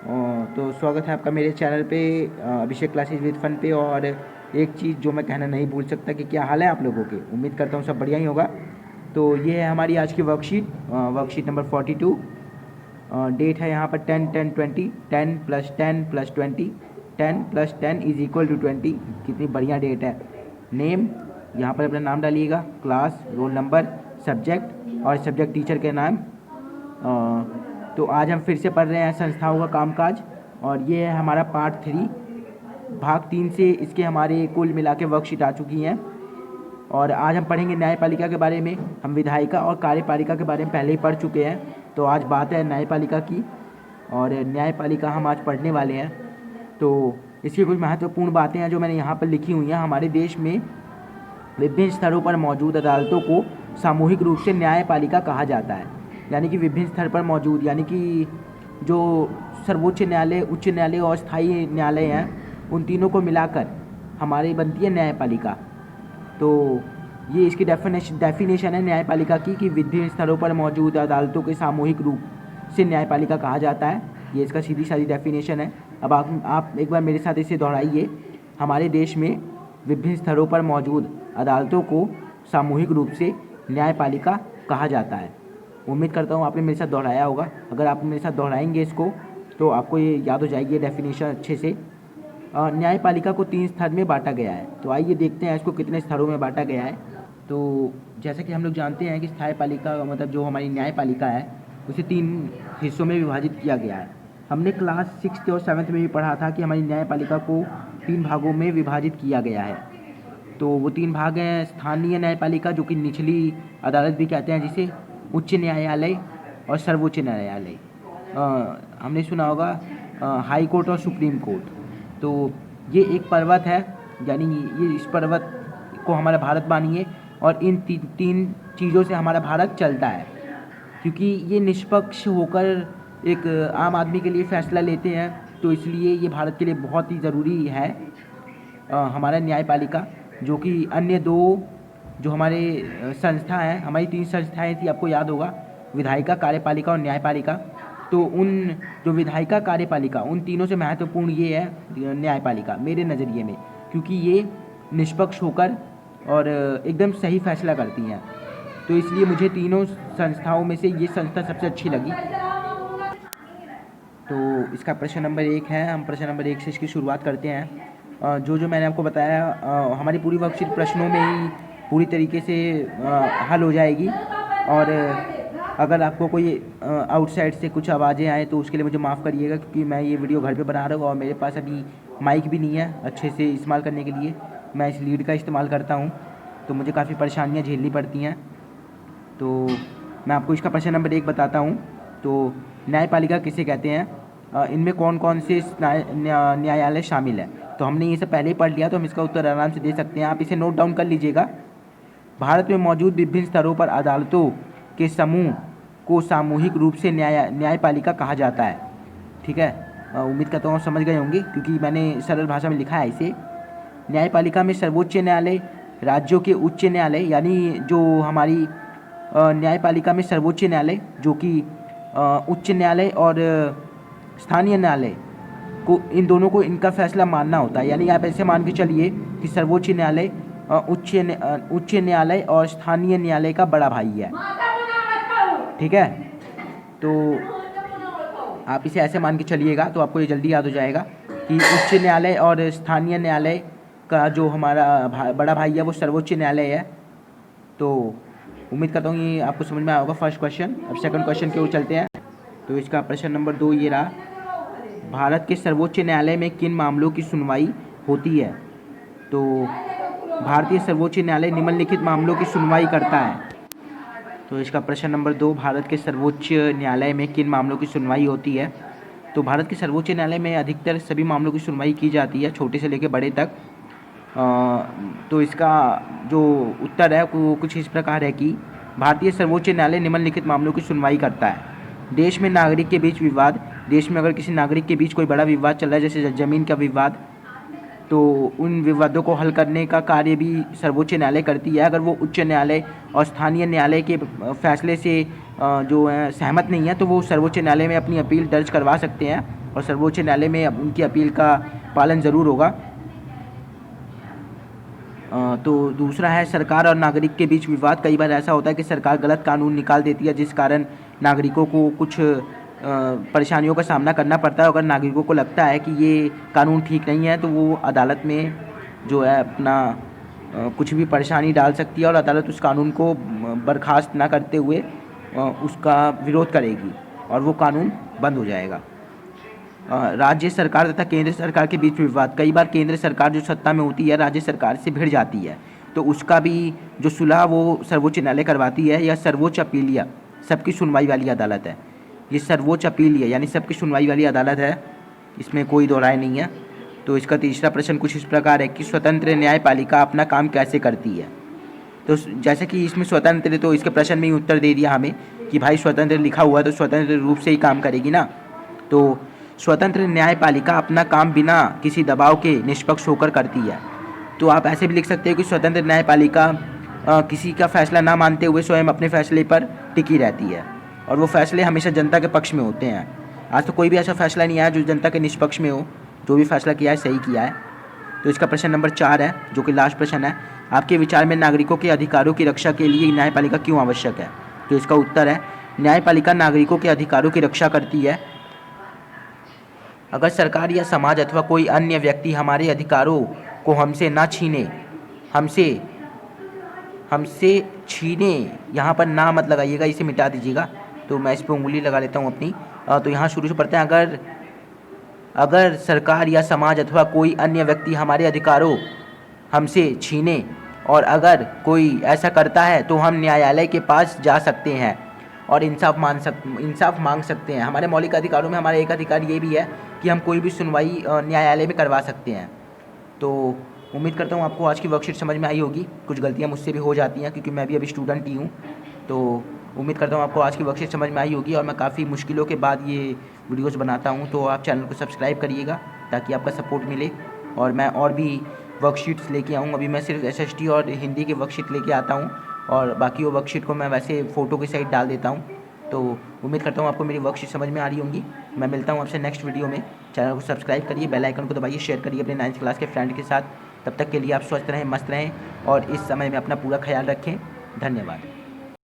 तो स्वागत है आपका मेरे चैनल पे अभिषेक क्लासेस विद फन पे। और एक चीज़ जो मैं कहना नहीं भूल सकता कि क्या हाल है आप लोगों के। उम्मीद करता हूँ सब बढ़िया ही होगा। तो ये है हमारी आज की वर्कशीट नंबर 42। डेट है यहाँ पर 10/10/20। 10 + 10 + 20, 10 + 10 = 20। कितनी बढ़िया डेट है। नेम, यहाँ पर अपना नाम डालिएगा, क्लास, रोल नंबर, सब्जेक्ट और सब्जेक्ट टीचर के नाम। तो आज हम फिर से पढ़ रहे हैं संस्थाओं का कामकाज, और ये है हमारा पार्ट 3, भाग 3 से इसके हमारे कुल मिला के वर्कशीट आ चुकी हैं। और आज हम पढ़ेंगे न्यायपालिका के बारे में। हम विधायिका और कार्यपालिका के बारे में पहले ही पढ़ चुके हैं, तो आज बात है न्यायपालिका की, और न्यायपालिका हम आज पढ़ने वाले हैं। तो इसकी कुछ महत्वपूर्ण बातें हैं जो मैंने यहाँ पर लिखी हुई हैं। हमारे देश में विभिन्न स्तरों पर मौजूद अदालतों को सामूहिक रूप से न्यायपालिका कहा जाता है। यानी कि विभिन्न स्तर पर मौजूद, यानी कि जो सर्वोच्च न्यायालय, उच्च न्यायालय और स्थायी न्यायालय हैं, उन तीनों को मिलाकर हमारी बनती है न्यायपालिका। तो ये इसकी डेफिनेशन है न्यायपालिका की, कि विभिन्न स्तरों पर मौजूद अदालतों के सामूहिक रूप से न्यायपालिका कहा जाता है। ये इसका सीधी सादी डेफिनेशन है। अब आप एक बार मेरे साथ इसे दोहराइए। हमारे देश में विभिन्न स्तरों पर मौजूद अदालतों को सामूहिक रूप से न्यायपालिका कहा जाता है। उम्मीद करता हूँ आपने मेरे साथ दोहराया होगा। अगर आप मेरे साथ दोहराएंगे इसको तो आपको ये याद हो जाएगी ये डेफिनेशन अच्छे से। न्यायपालिका को 3 स्तर में बांटा गया है। तो आइए देखते हैं इसको कितने स्तरों में बांटा गया है। तो जैसा कि हम लोग जानते हैं कि स्थायी पालिका मतलब जो हमारी न्यायपालिका है उसे 3 हिस्सों में विभाजित किया गया है। हमने क्लास 6th और 7th में भी पढ़ा था कि हमारी न्यायपालिका को 3 भागों में विभाजित किया गया है। तो वो 3 भाग हैं। स्थानीय न्यायपालिका, जो कि निचली अदालत भी कहते हैं जिसे, उच्च न्यायालय और सर्वोच्च न्यायालय। हमने सुना होगा हाई कोर्ट और सुप्रीम कोर्ट। तो ये एक पर्वत है, यानी ये इस पर्वत को हमारा भारत मानिए, और इन तीन चीज़ों से हमारा भारत चलता है, क्योंकि ये निष्पक्ष होकर एक आम आदमी के लिए फ़ैसला लेते हैं। तो इसलिए ये भारत के लिए बहुत ही ज़रूरी है हमारा न्यायपालिका, जो कि अन्य 2 जो हमारे संस्था हैं, हमारी 3 संस्थाएं थी, आपको याद होगा, विधायिका, कार्यपालिका और न्यायपालिका। तो उन जो विधायिका, कार्यपालिका, उन तीनों से महत्वपूर्ण ये है न्यायपालिका मेरे नज़रिए में, क्योंकि ये निष्पक्ष होकर और एकदम सही फैसला करती हैं। तो इसलिए मुझे तीनों संस्थाओं में से ये संस्था सबसे अच्छी लगी। तो इसका प्रश्न नंबर 1 है। हम प्रश्न नंबर 1 से इसकी शुरुआत करते हैं। जो मैंने आपको बताया, हमारी पूरी वर्कशीट प्रश्नों में ही पूरी तरीके से हल हो जाएगी। और अगर आपको कोई आउटसाइड से कुछ आवाज़ें आए तो उसके लिए मुझे माफ़ करिएगा, क्योंकि मैं ये वीडियो घर पे बना रहा हूँ और मेरे पास अभी माइक भी नहीं है अच्छे से इस्तेमाल करने के लिए। मैं इस लीड का इस्तेमाल करता हूँ, तो मुझे काफ़ी परेशानियाँ झेलनी पड़ती हैं। तो मैं आपको इसका प्रश्न नंबर 1 बताता हूँ। तो न्यायपालिका किसे कहते हैं, इनमें कौन कौन से न्यायालय शामिल है। तो हमने ये सब पहले ही पढ़ लिया, तो हम इसका उत्तर आराम से दे सकते हैं। आप इसे नोट डाउन कर लीजिएगा। भारत में मौजूद विभिन्न स्तरों पर अदालतों के समूह को सामूहिक रूप से न्यायपालिका कहा जाता है। ठीक है, उम्मीद करता हूँ समझ गए होंगे, क्योंकि मैंने सरल भाषा में लिखा है इसे। न्यायपालिका में सर्वोच्च न्यायालय, राज्यों के उच्च न्यायालय, यानी जो हमारी न्यायपालिका में सर्वोच्च न्यायालय, जो कि उच्च न्यायालय और स्थानीय न्यायालय को, इन दोनों को इनका फैसला मानना होता है। यानी आप ऐसे मान के चलिए कि सर्वोच्च न्यायालय उच्च न्यायालय और स्थानीय न्यायालय का बड़ा भाई है। ठीक है, तो आप इसे ऐसे मान के चलिएगा तो आपको ये जल्दी याद हो जाएगा कि उच्च न्यायालय और स्थानीय न्यायालय का जो हमारा बड़ा भाई है वो सर्वोच्च न्यायालय है। तो उम्मीद करता हूँ ये आपको समझ में आया होगा फर्स्ट क्वेश्चन। अब सेकंड क्वेश्चन की ओर चलते हैं। तो इसका प्रश्न नंबर 2 ये रहा, भारत के सर्वोच्च न्यायालय में किन मामलों की सुनवाई होती है। तो भारतीय सर्वोच्च न्यायालय निम्नलिखित मामलों की सुनवाई करता है। तो इसका प्रश्न नंबर 2, भारत के सर्वोच्च न्यायालय में किन मामलों की सुनवाई होती है। तो भारत के सर्वोच्च न्यायालय में अधिकतर सभी मामलों की सुनवाई की जाती है, छोटे से लेकर बड़े तक। तो इसका जो उत्तर है वो कुछ इस प्रकार है कि भारतीय सर्वोच्च न्यायालय निम्नलिखित मामलों की सुनवाई करता है। देश में नागरिक के बीच विवाद, देश में अगर किसी नागरिक के बीच कोई बड़ा विवाद चल रहा है, जैसे ज़मीन का विवाद, तो उन विवादों को हल करने का कार्य भी सर्वोच्च न्यायालय करती है। अगर वो उच्च न्यायालय और स्थानीय न्यायालय के फैसले से जो है सहमत नहीं है, तो वो सर्वोच्च न्यायालय में अपनी अपील दर्ज करवा सकते हैं और सर्वोच्च न्यायालय में उनकी अपील का पालन ज़रूर होगा। तो दूसरा है सरकार और नागरिक के बीच विवाद। कई बार ऐसा होता है कि सरकार गलत कानून निकाल देती है जिस कारण नागरिकों को कुछ परेशानियों का सामना करना पड़ता है। अगर नागरिकों को लगता है कि ये कानून ठीक नहीं है तो वो अदालत में जो है अपना कुछ भी परेशानी डाल सकती है और अदालत उस कानून को बर्खास्त ना करते हुए उसका विरोध करेगी और वो कानून बंद हो जाएगा। राज्य सरकार तथा केंद्र सरकार के बीच विवाद। कई बार केंद्र सरकार जो सत्ता में होती है राज्य सरकार से भिड़ जाती है, तो उसका भी जो सुलह वो सर्वोच्च न्यायालय करवाती है। यह सर्वोच्च अपीलीय सबकी सुनवाई वाली अदालत है। ये सर्वोच्च अपीलीय यानी सबकी सुनवाई वाली अदालत है, इसमें कोई दो राय नहीं है। तो इसका तीसरा प्रश्न कुछ इस प्रकार है कि स्वतंत्र न्यायपालिका अपना काम कैसे करती है। तो जैसे कि इसमें स्वतंत्र, तो इसके प्रश्न में ही उत्तर दे दिया हमें कि भाई स्वतंत्र लिखा हुआ तो स्वतंत्र रूप से ही काम करेगी ना। तो स्वतंत्र न्यायपालिका अपना काम बिना किसी दबाव के निष्पक्ष होकर करती है। तो आप ऐसे भी लिख सकते हो कि स्वतंत्र न्यायपालिका किसी का फैसला ना मानते हुए स्वयं अपने फैसले पर टिकी रहती है और वो फैसले हमेशा जनता के पक्ष में होते हैं। आज तो कोई भी ऐसा फैसला नहीं आया जो जनता के निष्पक्ष में हो। जो भी फैसला किया है सही किया है। तो इसका प्रश्न नंबर 4 है जो कि लास्ट प्रश्न है। आपके विचार में नागरिकों के अधिकारों की रक्षा के लिए न्यायपालिका क्यों आवश्यक है। तो इसका उत्तर है न्यायपालिका नागरिकों के अधिकारों की रक्षा करती है। अगर सरकार या समाज अथवा कोई अन्य व्यक्ति हमारे अधिकारों को हमसे ना छीने, हमसे छीने, यहाँ पर ना मत लगाइएगा, इसे मिटा दीजिएगा। तो मैं इस पर उंगली लगा लेता हूँ अपनी। तो यहाँ शुरू से पढ़ते हैं। अगर सरकार या समाज अथवा कोई अन्य व्यक्ति हमारे अधिकारों हमसे छीने और अगर कोई ऐसा करता है तो हम न्यायालय के पास जा सकते हैं और इंसाफ मांग सकते हैं। हमारे मौलिक अधिकारों में हमारा एक अधिकार ये भी है कि हम कोई भी सुनवाई न्यायालय में करवा सकते हैं। तो उम्मीद करता हूँ आपको आज की वर्कशीट समझ में आई होगी। कुछ गलतियाँ मुझसे भी हो जाती हैं क्योंकि मैं भी अभी स्टूडेंट ही हूँ। तो उम्मीद करता हूँ आपको आज की वर्कशीट समझ में आई होगी और मैं काफ़ी मुश्किलों के बाद ये वीडियोस बनाता हूँ। तो आप चैनल को सब्सक्राइब करिएगा ताकि आपका सपोर्ट मिले और मैं और भी वर्कशीट्स लेके आऊँ। अभी मैं सिर्फ SST और हिंदी की वर्कशीट लेके आता हूँ और बाकी वो वर्कशीट को मैं वैसे फ़ोटो की साइड डाल देता हूँ। तो उम्मीद करता हूँ आपको मेरी वर्कशीट समझ में आ रही होंगी। मैं मिलता हूँ आपसे नेक्स्ट वीडियो में। चैनल को सब्सक्राइब करिए, बेल आइकन को दबाइए, शेयर करिए अपने 9th क्लास के फ्रेंड के साथ। तब तक के लिए आप स्वस्थ रहें, मस्त रहें और इस समय में अपना पूरा ख्याल रखें। धन्यवाद।